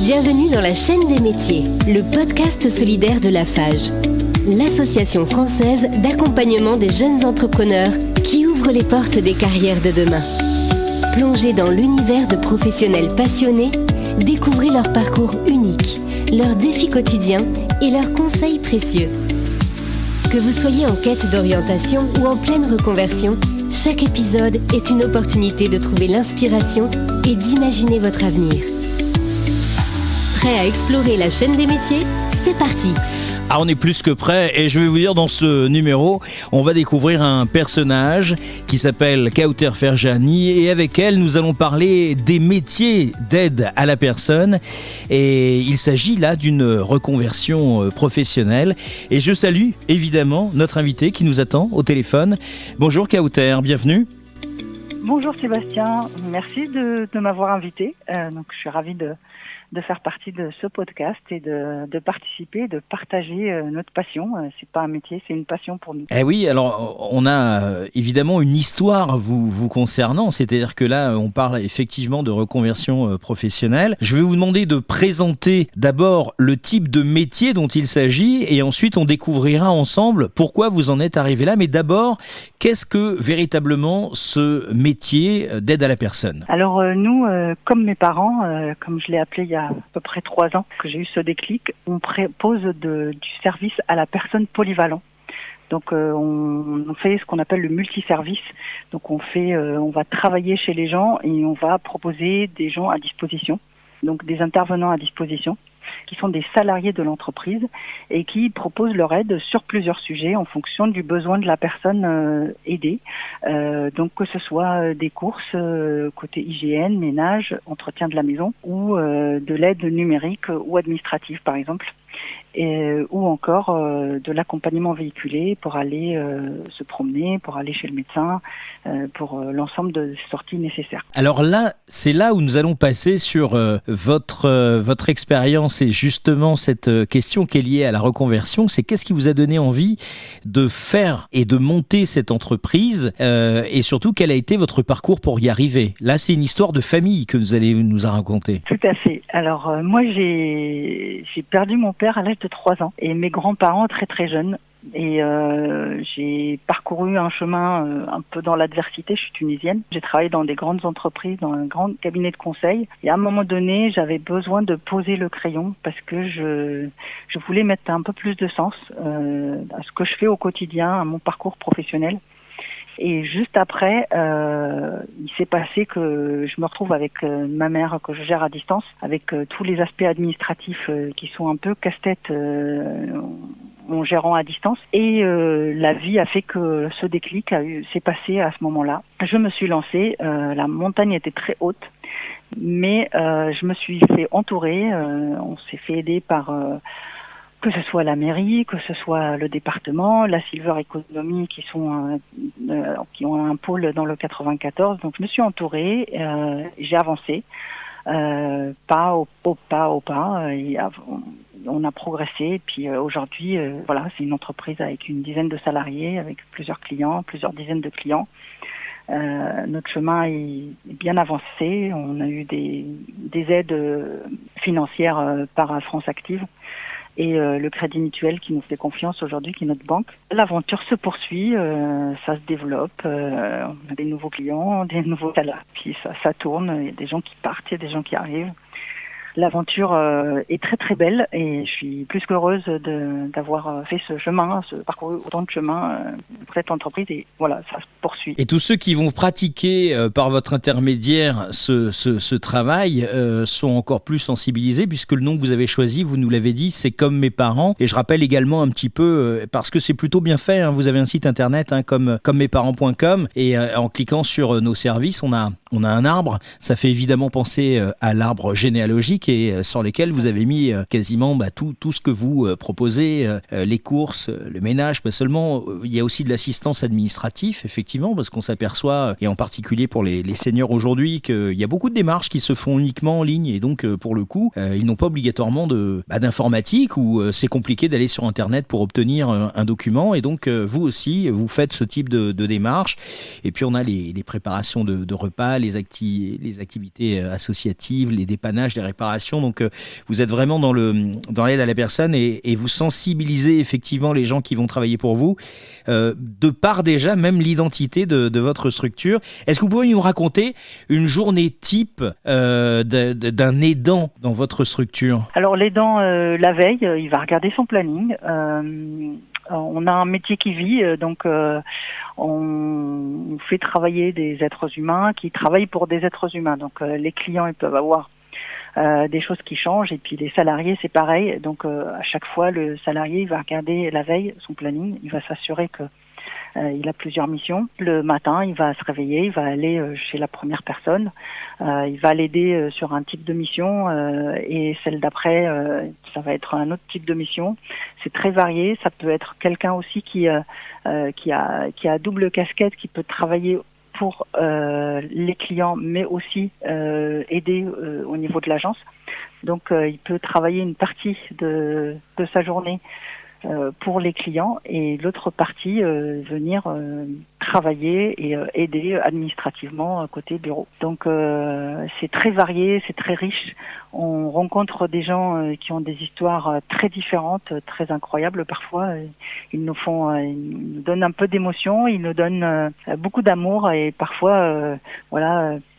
Bienvenue dans la chaîne des métiers, le podcast solidaire de Lafage, l'association française d'accompagnement des jeunes entrepreneurs qui ouvre les portes des carrières de demain. Plongez dans l'univers de professionnels passionnés, découvrez leur parcours unique, leurs défis quotidiens et leurs conseils précieux. Que vous soyez en quête d'orientation ou en pleine reconversion, chaque épisode est une opportunité de trouver l'inspiration et d'imaginer votre avenir. Prêt à explorer la chaîne des métiers ? C'est parti! Ah, on est plus que prêt et je vais vous dire, dans ce numéro, on va découvrir un personnage qui s'appelle Kauter Ferjani et avec elle, nous allons parler des métiers d'aide à la personne et il s'agit là d'une reconversion professionnelle et je salue évidemment notre invité qui nous attend au téléphone. Bonjour Kauter, bienvenue. Bonjour Sébastien, merci de m'avoir invité. Donc je suis ravie de faire partie de ce podcast et de participer, de partager notre passion. C'est pas un métier, c'est une passion pour nous. Eh oui, alors on a évidemment une histoire vous concernant, c'est-à-dire que là on parle effectivement de reconversion professionnelle. Je vais vous demander de présenter d'abord le type de métier dont il s'agit et ensuite on découvrira ensemble pourquoi vous en êtes arrivé là. Mais d'abord, qu'est-ce que véritablement ce métier d'aide à la personne ? Alors nous, comme mes parents, comme je l'ai appelé il y a à peu près 3 ans que j'ai eu ce déclic, on propose du service à la personne polyvalent. Donc on fait ce qu'on appelle le multiservice. Donc on va travailler chez les gens et on va proposer des gens à disposition, donc des intervenants à disposition, qui sont des salariés de l'entreprise et qui proposent leur aide sur plusieurs sujets en fonction du besoin de la personne aidée. Donc que ce soit des courses côté hygiène, ménage, entretien de la maison ou de l'aide numérique ou administrative par exemple. Ou encore de l'accompagnement véhiculé pour aller se promener, pour aller chez le médecin, pour l'ensemble de sorties nécessaires. Alors là, c'est là où nous allons passer sur votre expérience et justement cette question qui est liée à la reconversion, c'est qu'est-ce qui vous a donné envie de faire et de monter cette entreprise et surtout quel a été votre parcours pour y arriver. Là, c'est une histoire de famille que vous allez nous raconter. Tout à fait. Alors moi, j'ai perdu mon père à l'âge de 3 ans et mes grands-parents très très jeunes. Et j'ai parcouru un chemin un peu dans l'adversité. Je suis tunisienne. J'ai travaillé dans des grandes entreprises, dans un grand cabinet de conseil. Et à un moment donné, j'avais besoin de poser le crayon parce que je voulais mettre un peu plus de sens à ce que je fais au quotidien, à mon parcours professionnel. Et juste après, il s'est passé que je me retrouve avec ma mère que je gère à distance, avec tous les aspects administratifs qui sont un peu casse-tête en gérant à distance. Et la vie a fait que ce déclic s'est passé à ce moment-là. Je me suis lancée, la montagne était très haute, mais je me suis fait entourer, on s'est fait aider par... que ce soit la mairie, que ce soit le département, la Silver Economy qui ont un pôle dans le 94. Donc je me suis entourée, j'ai avancé, pas au pas. Et on a progressé. Et puis aujourd'hui, voilà, c'est une entreprise avec une dizaine de salariés, avec plusieurs clients, plusieurs dizaines de clients. Notre chemin est bien avancé. On a eu des aides financières par France Active. Et le Crédit Mutuel qui nous fait confiance aujourd'hui, qui est notre banque. L'aventure se poursuit, ça se développe, on a des nouveaux clients, des nouveaux salariés, puis ça tourne, il y a des gens qui partent, il y a des gens qui arrivent. L'aventure est très très belle et je suis plus qu'heureuse d'avoir fait ce chemin, parcouru autant de chemins pour cette entreprise et voilà, ça se poursuit. Et tous ceux qui vont pratiquer par votre intermédiaire ce travail sont encore plus sensibilisés puisque le nom que vous avez choisi, vous nous l'avez dit, c'est Comme mes parents. Et je rappelle également un petit peu, parce que c'est plutôt bien fait, vous avez un site internet comme mesparents.com et en cliquant sur nos services, on a un arbre. Ça fait évidemment penser à l'arbre généalogique et sur lesquels vous avez mis quasiment tout ce que vous proposez, les courses, le ménage, pas seulement. Il y a aussi de l'assistance administrative, effectivement, parce qu'on s'aperçoit, et en particulier pour les seniors aujourd'hui, qu'il y a beaucoup de démarches qui se font uniquement en ligne et donc pour le coup, ils n'ont pas obligatoirement d'informatique ou c'est compliqué d'aller sur Internet pour obtenir un document et donc vous aussi, vous faites ce type de démarche et puis on a les préparations de repas, les activités associatives, les dépannages, les réparations collaboration. Donc, vous êtes vraiment dans l'aide à la personne et vous sensibilisez effectivement les gens qui vont travailler pour vous, de par déjà même l'identité de votre structure. Est-ce que vous pouvez nous raconter une journée type d'un aidant dans votre structure? Alors l'aidant, la veille, il va regarder son planning. On a un métier qui vit, donc on fait travailler des êtres humains qui travaillent pour des êtres humains. Donc les clients, ils peuvent avoir des choses qui changent, et puis les salariés, c'est pareil. Donc à chaque fois, le salarié, il va regarder la veille son planning, il va s'assurer que il a plusieurs missions. Le matin, il va se réveiller, il va aller chez la première personne, il va l'aider sur un type de mission, et celle d'après, ça va être un autre type de mission. C'est très varié. Ça peut être quelqu'un aussi qui a double casquette, qui peut travailler pour les clients, mais aussi aider au niveau de l'agence. Donc, il peut travailler une partie de sa journée pour les clients, et l'autre partie venir travailler et aider administrativement côté bureau. Donc c'est très varié, c'est très riche. On rencontre des gens qui ont des histoires très différentes, très incroyables parfois. Ils nous donnent un peu d'émotion, ils nous donnent beaucoup d'amour, et parfois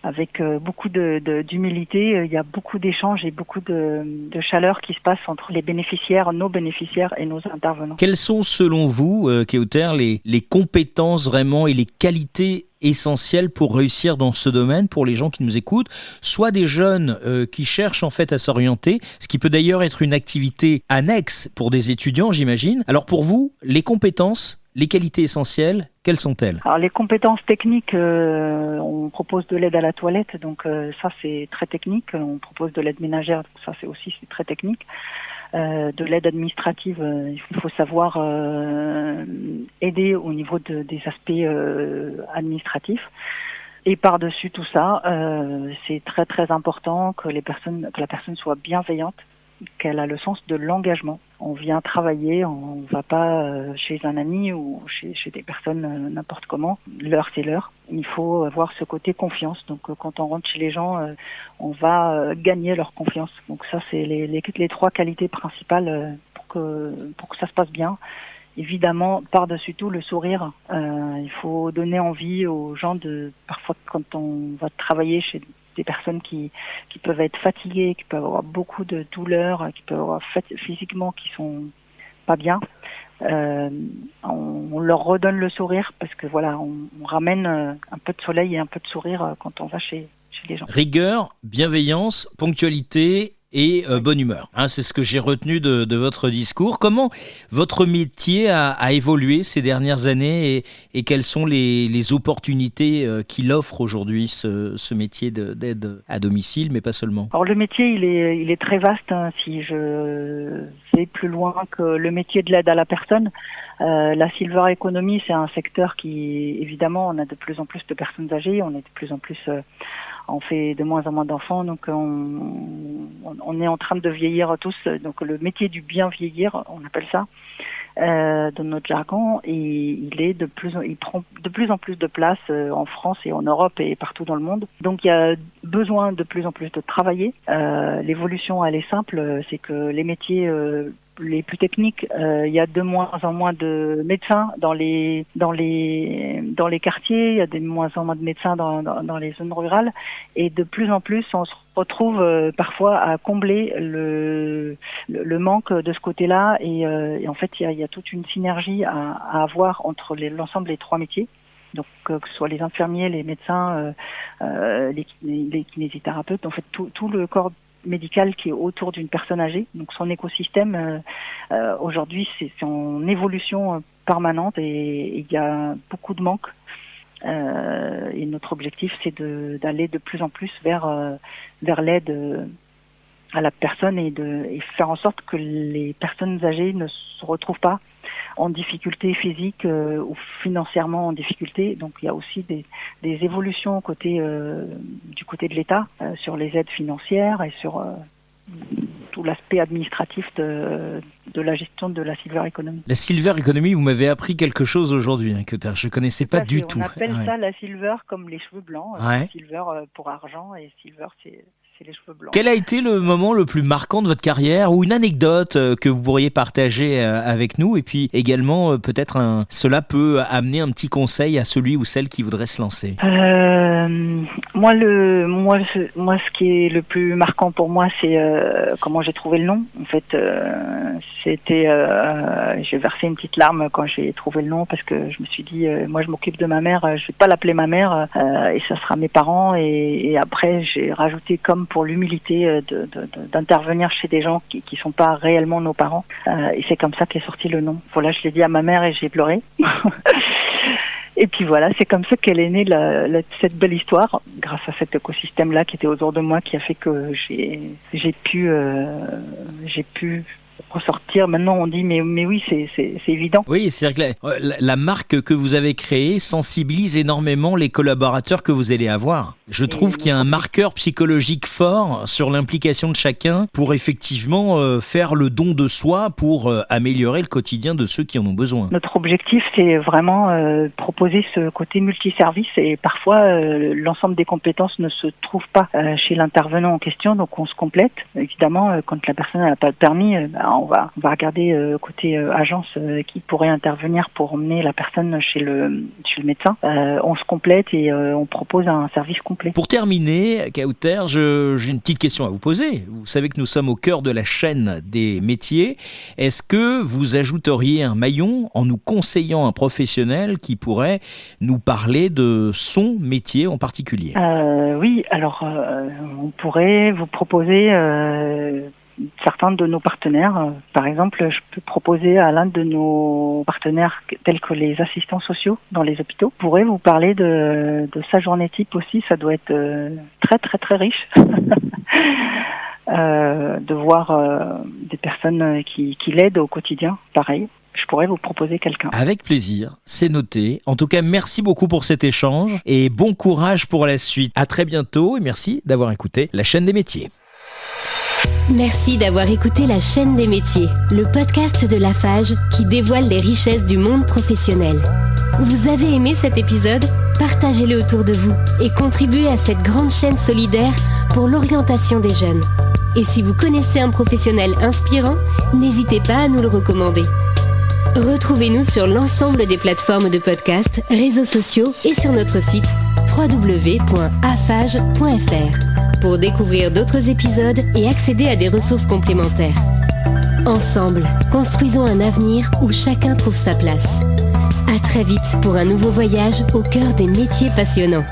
avec beaucoup d'humilité, il y a beaucoup d'échanges et beaucoup de chaleur qui se passe entre les bénéficiaires, nos bénéficiaires et nos intervenants. Quelles sont selon vous, Kéoter, les compétences vraiment et les qualités essentielles pour réussir dans ce domaine pour les gens qui nous écoutent, soit des jeunes qui cherchent en fait à s'orienter, ce qui peut d'ailleurs être une activité annexe pour des étudiants, j'imagine. Alors pour vous, les compétences, les qualités essentielles, quelles sont-elles? Alors les compétences techniques, on propose de l'aide à la toilette, donc ça c'est très technique. On propose de l'aide ménagère, donc ça c'est très technique. De l'aide administrative, il faut savoir aider au niveau des aspects administratifs. Et par-dessus tout ça, c'est très très important que la personne soit bienveillante, qu'elle a le sens de l'engagement. On vient travailler, on ne va pas chez un ami ou chez des personnes n'importe comment. L'heure, c'est l'heure. Il faut avoir ce côté confiance. Donc quand on rentre chez les gens, on va gagner leur confiance. Donc ça, c'est les trois qualités principales pour que ça se passe bien. Évidemment, par-dessus tout, le sourire. Il faut donner envie aux gens parfois quand on va travailler chez des personnes qui peuvent être fatiguées, qui peuvent avoir beaucoup de douleurs, qui peuvent avoir physiquement qui sont pas bien. On leur redonne le sourire, parce que voilà, on ramène un peu de soleil et un peu de sourire quand on va chez les gens. Rigueur, bienveillance, ponctualité et bonne humeur. C'est ce que j'ai retenu de votre discours. Comment votre métier a évolué ces dernières années et quelles sont les opportunités qu'il offre aujourd'hui, ce métier d'aide à domicile, mais pas seulement? Alors le métier, il est très vaste. Si je vais plus loin que le métier de l'aide à la personne, la Silver Economy, c'est un secteur qui, évidemment, on a de plus en plus de personnes âgées, on est de plus en plus... on fait de moins en moins d'enfants, donc on est en train de vieillir tous. Donc le métier du bien vieillir, on appelle ça, dans notre jargon, et il prend de plus en plus de place en France et en Europe et partout dans le monde. Donc il y a besoin de plus en plus de travailler. L'évolution, elle est simple, c'est que les métiers les plus techniques, il y a de moins en moins de médecins dans les quartiers, il y a de moins en moins de médecins dans les zones rurales, et de plus en plus on se retrouve parfois à combler le manque de ce côté-là, et en fait il y a toute une synergie à avoir entre l'ensemble des trois métiers. Donc que ce soit les infirmiers, les médecins, les kinésithérapeutes, en fait tout le corps médical qui est autour d'une personne âgée. Donc son écosystème aujourd'hui c'est en évolution permanente, et il y a beaucoup de manques. Et notre objectif c'est d'aller de plus en plus vers l'aide à la personne, et faire en sorte que les personnes âgées ne se retrouvent pas en difficulté physique ou financièrement en difficulté. Donc il y a aussi des évolutions du côté de l'État sur les aides financières et sur tout l'aspect administratif de la gestion de la Silver Economy. La Silver Economy, vous m'avez appris quelque chose aujourd'hui, Kéoter. Je ne connaissais pas du tout. On appelle ça la Silver comme les cheveux blancs. Silver pour argent, et Silver c'est les cheveux blancs. Quel a été le moment le plus marquant de votre carrière ou une anecdote que vous pourriez partager avec nous? Et puis également, peut-être cela peut amener un petit conseil à celui ou celle qui voudrait se lancer. Moi, ce qui est le plus marquant pour moi, c'est comment j'ai trouvé le nom. En fait, j'ai versé une petite larme quand j'ai trouvé le nom parce que je me suis dit, moi, je m'occupe de ma mère, je vais pas l'appeler ma mère et ça sera mes parents. Et après, j'ai rajouté comme pour l'humilité d'intervenir chez des gens qui sont pas réellement nos parents. Et c'est comme ça qu'est sorti le nom. Voilà, je l'ai dit à ma mère et j'ai pleuré. Et puis voilà, c'est comme ça qu'elle est née cette belle histoire, grâce à cet écosystème-là qui était autour de moi, qui a fait que j'ai pu ressortir. Maintenant, on dit mais oui, c'est évident. Oui, c'est-à-dire que la marque que vous avez créée sensibilise énormément les collaborateurs que vous allez avoir. Je trouve qu'il y a un marqueur psychologique fort sur l'implication de chacun pour effectivement faire le don de soi pour améliorer le quotidien de ceux qui en ont besoin. Notre objectif, c'est vraiment proposer ce côté multiservice et parfois l'ensemble des compétences ne se trouvent pas chez l'intervenant en question, donc on se complète. Évidemment, quand la personne n'a pas le permis, on va regarder côté agence qui pourrait intervenir pour emmener la personne chez le médecin. On se complète et on propose un service complet. Pour terminer, Kauter, j'ai une petite question à vous poser. Vous savez que nous sommes au cœur de la chaîne des métiers. Est-ce que vous ajouteriez un maillon en nous conseillant un professionnel qui pourrait nous parler de son métier en particulier? Oui, alors on pourrait vous proposer certains de nos partenaires. Par exemple, je peux proposer à l'un de nos partenaires tels que les assistants sociaux dans les hôpitaux pourrait vous parler de sa journée type aussi. Ça doit être très très très riche de voir des personnes qui l'aident au quotidien. Pareil, je pourrais vous proposer quelqu'un. Avec plaisir, c'est noté. En tout cas, merci beaucoup pour cet échange et bon courage pour la suite. À très bientôt et merci d'avoir écouté la chaîne des métiers. Merci d'avoir écouté la chaîne des métiers, le podcast de Lafarge qui dévoile les richesses du monde professionnel. Vous avez aimé cet épisode ? Partagez-le autour de vous et contribuez à cette grande chaîne solidaire pour l'orientation des jeunes. Et si vous connaissez un professionnel inspirant, n'hésitez pas à nous le recommander. Retrouvez-nous sur l'ensemble des plateformes de podcast, réseaux sociaux et sur notre site www.afage.fr pour découvrir d'autres épisodes et accéder à des ressources complémentaires. Ensemble, construisons un avenir où chacun trouve sa place. À très vite pour un nouveau voyage au cœur des métiers passionnants.